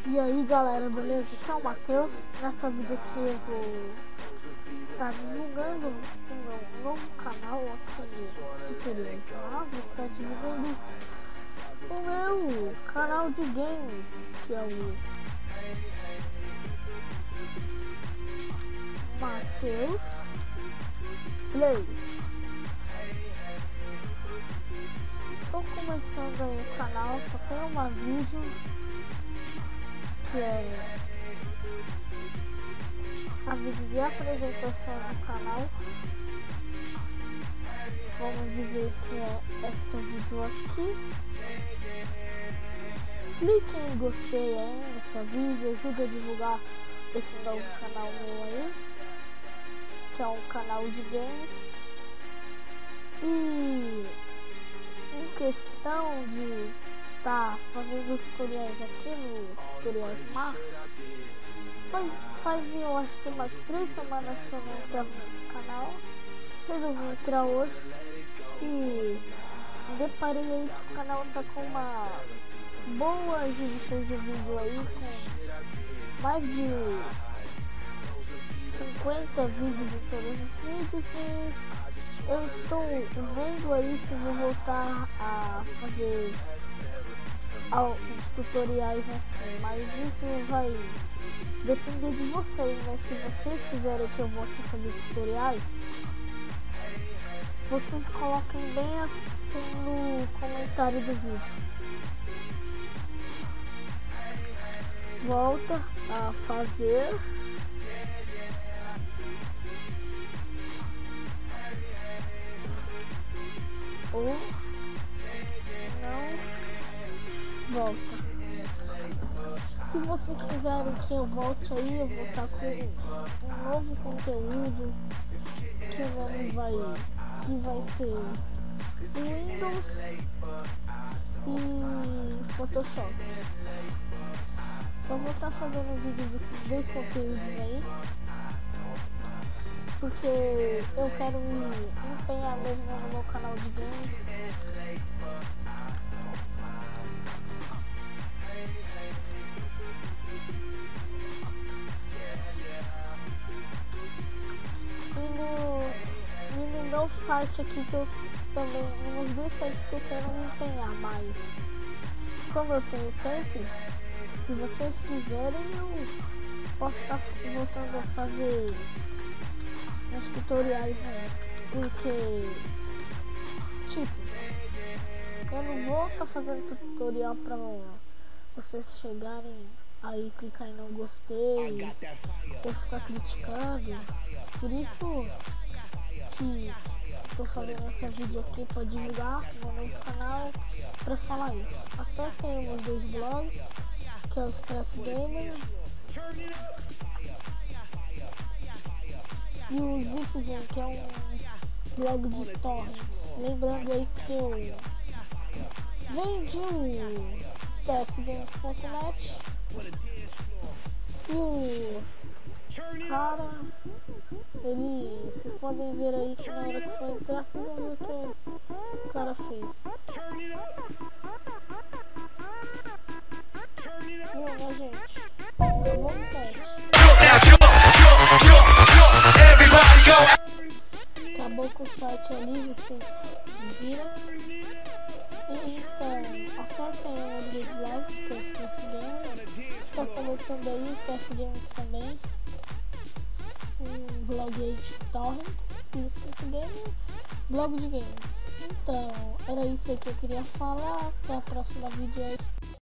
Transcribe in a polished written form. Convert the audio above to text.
E aí galera, beleza? Aqui é o Matheus. Nessa vídeo aqui eu vou estar divulgando o meu novo canal aqui de tutoriais novos. Estar divulgando o meu canal de games, que é o Matheus Plays. Estou começando aí o canal, só tem uma vídeo, que é a vídeo de apresentação do canal. Vamos dizer que é esta vídeo aqui. Clique em gostei aí nessa vídeo, ajuda a divulgar esse novo canal meu aí, que é um canal de games. E em questão de estar fazendo tutoriais aqui no Tutoriais Mar, faz eu acho que umas 3 semanas que eu não entrava nesse canal. Resolvi entrar hoje e deparei aí que o canal tá com uma boa edições de vídeo aí, com mais de 50 vídeos de todos os vídeos, e eu estou vendo aí se vou voltar a fazer alguns tutoriais aqui, mas isso vai depender de vocês, né? Se vocês quiserem que eu volte a fazer tutoriais, vocês coloquem bem assim no comentário do vídeo. Volta a fazer ou não volta. Se vocês quiserem que eu volte aí, eu vou estar com um novo conteúdo que vai ser Windows e Photoshop. Então vou estar fazendo vídeo desses dois conteúdos aí, porque eu quero me empenhar mesmo no meu canal de games. E no meu site aqui, que eu também, nos dois sites que eu quero me empenhar, mas como eu tenho tempo, se vocês quiserem, eu posso estar voltando a fazer uns tutoriais, né? Porque, tipo, eu não vou estar fazendo tutorial pra vocês chegarem aí, clicar em não gostei ou ficar criticando. Por isso que estou fazendo essa vídeo aqui para divulgar no meu novo canal, para falar isso. Acessem os dois blogs, que é o Express Gamer e o Zipzen, que é um blog de torrents. Lembrando aí que eu vendi o testgames.net e o cara, vocês podem ver aí que na hora que for entrar, vocês vão ver o que o cara fez. Viu, né, gente? Vamos sério. Acabou com o site ali, vocês viram. Então, acessem o dos blogs, que é o Express Games. Está começando aí o Express Games também. Um blog aí de torrents e o Express Games, blog de games. Então, era isso aí que eu queria falar. Até a próxima vídeo aí.